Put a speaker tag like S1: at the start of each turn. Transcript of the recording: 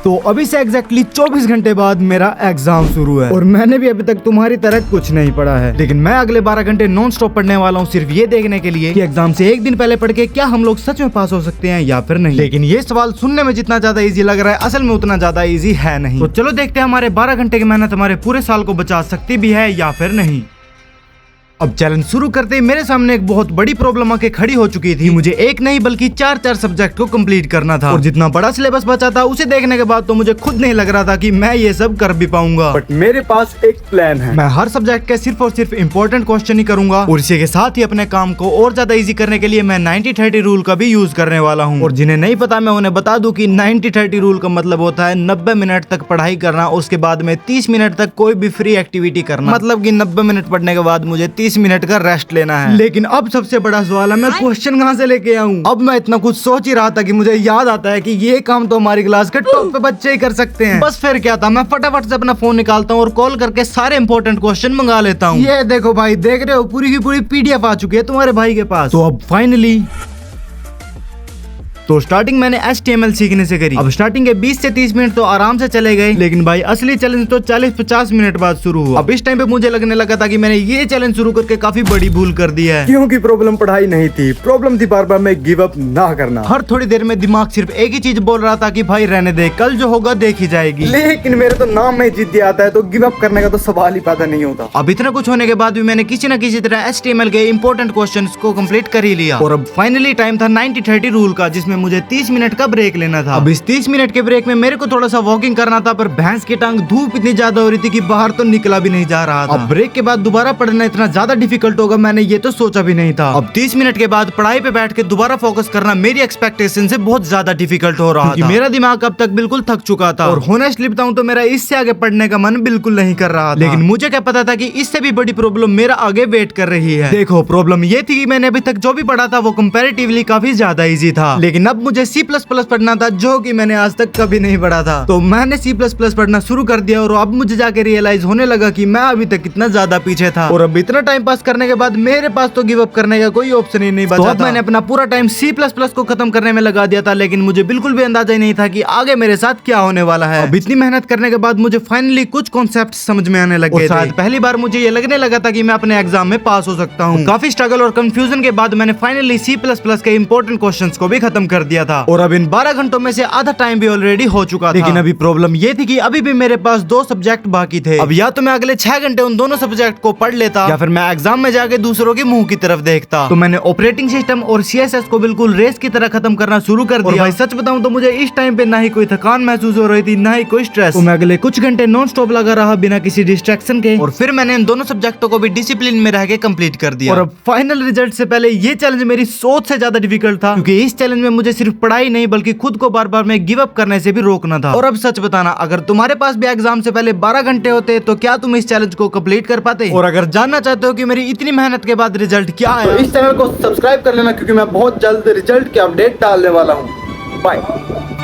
S1: तो अभी से एग्जैक्टली 24 घंटे बाद मेरा एग्जाम शुरू है और मैंने भी अभी तक तुम्हारी तरह कुछ नहीं पढ़ा है, लेकिन मैं अगले 12 घंटे नॉन स्टॉप पढ़ने वाला हूँ सिर्फ ये देखने के लिए कि एग्जाम से एक दिन पहले पढ़ के क्या हम लोग सच में पास हो सकते हैं या फिर नहीं। लेकिन ये सवाल सुनने में जितना ज्यादा इजी लग रहा है असल में उतना ज्यादा इजी है नहीं। तो चलो देखते हैं हमारे 12 घंटे की मेहनत हमारे पूरे साल को बचा सकती भी है या फिर नहीं। अब चैलेंज शुरू करते ही मेरे सामने एक बहुत बड़ी प्रॉब्लम आके खड़ी हो चुकी थी। मुझे एक नहीं बल्कि 4 सब्जेक्ट को कंप्लीट करना था और जितना बड़ा सिलेबस बचा था उसे देखने के बाद तो मुझे खुद नहीं लग रहा था कि मैं ये सब कर भी पाऊंगा।
S2: बट मेरे पास एक प्लान है।
S1: मैं हर सब्जेक्ट के सिर्फ और सिर्फ इम्पोर्टेंट क्वेश्चन ही करूंगा और इसी के साथ ही अपने काम को और ज्यादा इजी करने के लिए मैं 90-30 रूल का भी यूज करने वाला हूँ। और जिन्हें नहीं पता मैं उन्हें बता दूं कि 90-30 रूल का मतलब होता है 90 मिनट तक पढ़ाई करना, उसके बाद में 30 मिनट तक कोई भी फ्री एक्टिविटी करना। मतलब कि 90 मिनट पढ़ने के बाद मुझे 30 मिनट का रेस्ट लेना है। लेकिन अब सबसे बड़ा सवाल है मैं क्वेश्चन कहाँ से लेके आऊँ। अब मैं इतना कुछ सोच ही रहा था कि मुझे याद आता है कि ये काम तो हमारी क्लास के टॉप पे बच्चे ही कर सकते हैं। बस फिर क्या था, मैं फटाफट से अपना फोन निकालता हूँ और कॉल करके सारे इंपॉर्टेंट क्वेश्चन मंगा लेता हूँ। ये देखो भाई, देख रहे हो पूरी की पूरी PDF आ चुकी है तुम्हारे भाई के पास। तो अब फाइनली तो स्टार्टिंग मैंने HTML सीखने से करी। अब स्टार्टिंग के 20 से 30 मिनट तो आराम से चले गए, लेकिन भाई असली चैलेंज तो 40-50 मिनट बाद शुरू हुआ। अब इस टाइम पे मुझे लगने लगा था कि मैंने ये चैलेंज शुरू करके काफी बड़ी भूल कर दी है।
S2: क्योंकि प्रॉब्लम पढ़ाई नहीं थी, प्रॉब्लम थी बार बार में गिव अप ना करना।
S1: हर थोड़ी देर में दिमाग सिर्फ एक ही चीज बोल रहा था कि भाई रहने दे, कल जो होगा देखी जाएगी।
S2: लेकिन मेरे तो नाम में जिद्दी आता है तो गिव अप करने का तो सवाल ही पैदा नहीं होता।
S1: अब इतना कुछ होने के बाद भी मैंने किसी न किसी तरह HTML के इंपॉर्टेंट क्वेश्चंस को कंप्लीट कर ही लिया और अब फाइनली टाइम था 90-30 रूल का, जिसमें मुझे 30 मिनट का ब्रेक लेना था। अब इस 30 मिनट के ब्रेक में मेरे को थोड़ा सा वॉकिंग करना था, पर भैंस की टांग धूप इतनी ज्यादा हो रही थी कि बाहर तो निकला भी नहीं जा रहा था। अब ब्रेक के बाद दोबारा पढ़ना इतना ज्यादा डिफिकल्ट होगा मैंने ये तो सोचा भी नहीं था। अब 30 मिनट के बाद पढ़ाई पे बैठ के दोबारा फोकस करना मेरी एक्सपेक्टेशन से बहुत ज्यादा डिफिकल्ट हो रहा था। मेरा दिमाग अब तक बिल्कुल थक चुका था और होनेस्टली बताऊं तो मेरा इससे आगे पढ़ने का मन बिल्कुल नहीं कर रहा था। लेकिन मुझे क्या पता था कि इससे भी बड़ी प्रॉब्लम मेरा आगे वेट कर रही है। देखो प्रॉब्लम ये थी कि मैंने अभी तक जो भी पढ़ा था वो कंपैरेटिवली काफी ज्यादा इजी था, लेकिन अब मुझे C++ पढ़ना था जो कि मैंने आज तक कभी नहीं पढ़ा था। तो मैंने C++ पढ़ना शुरू कर दिया और अब मुझे जाके रियलाइज होने लगा कि मैं अभी तक कितना ज्यादा पीछे था। और अब इतना टाइम पास करने के बाद मेरे पास तो गिव अप करने का कोई ऑप्शन ही नहीं बचा। तो अब मैंने अपना पूरा टाइम C++ को खत्म करने में लगा दिया था, लेकिन मुझे बिल्कुल भी अंदाजा ही नहीं था कि आगे मेरे साथ क्या होने वाला है। अब इतनी मेहनत करने के बाद मुझे फाइनली कुछ कॉन्सेप्ट समझ में आने लग गए थे। पहली बार मुझे ये लगने लगा था कि मैं अपने एग्जाम में पास हो सकता हूँ। काफी स्ट्रगल और कंफ्यूजन के बाद मैंने फाइनली C++ के इंपॉर्टेंट क्वेश्चंस को भी खत्म कर दिया था और अब इन 12 घंटों में से आधा टाइम भी ऑलरेडी हो चुका था। लेकिन अभी प्रॉब्लम ये थी कि अभी भी मेरे पास 2 सब्जेक्ट बाकी थे। अब या तो मैं अगले 6 घंटे उन दोनों सब्जेक्ट को पढ़ लेता या फिर मैं एग्जाम में जाके दूसरों के मुंह की तरफ देखता। तो मैंने ऑपरेटिंग सिस्टम और CSS को बिल्कुल रेस की तरह खत्म करना शुरू कर दिया। भाई सच बताऊं तो मुझे इस टाइम पे ना ही कोई थकान महसूस हो रही थी ना ही कोई स्ट्रेस। तो मैं अगले कुछ घंटे नॉन स्टॉप लगा रहा बिना किसी डिस्ट्रैक्शन के और फिर मैंने इन दोनों सब्जेक्टों को भी डिसिप्लिन में रह के कंप्लीट कर दिया। और अब फाइनल रिजल्ट से पहले ये चैलेंज मेरी सोच से ज्यादा डिफिकल्ट था, क्योंकि इस चैलेंज में मुझे सिर्फ पढ़ाई नहीं बल्कि खुद को बार बार में गिव अप करने से भी रोकना था। और अब सच बताना, अगर तुम्हारे पास भी एग्जाम से पहले 12 घंटे होते तो क्या तुम इस चैलेंज को कंप्लीट कर पाते? और अगर जानना चाहते हो कि मेरी इतनी मेहनत के बाद रिजल्ट क्या है,
S2: तो इस चैनल को सब्सक्राइब कर लेना, क्योंकि मैं बहुत जल्द रिजल्ट के अपडेट डालने वाला हूँ। बाय।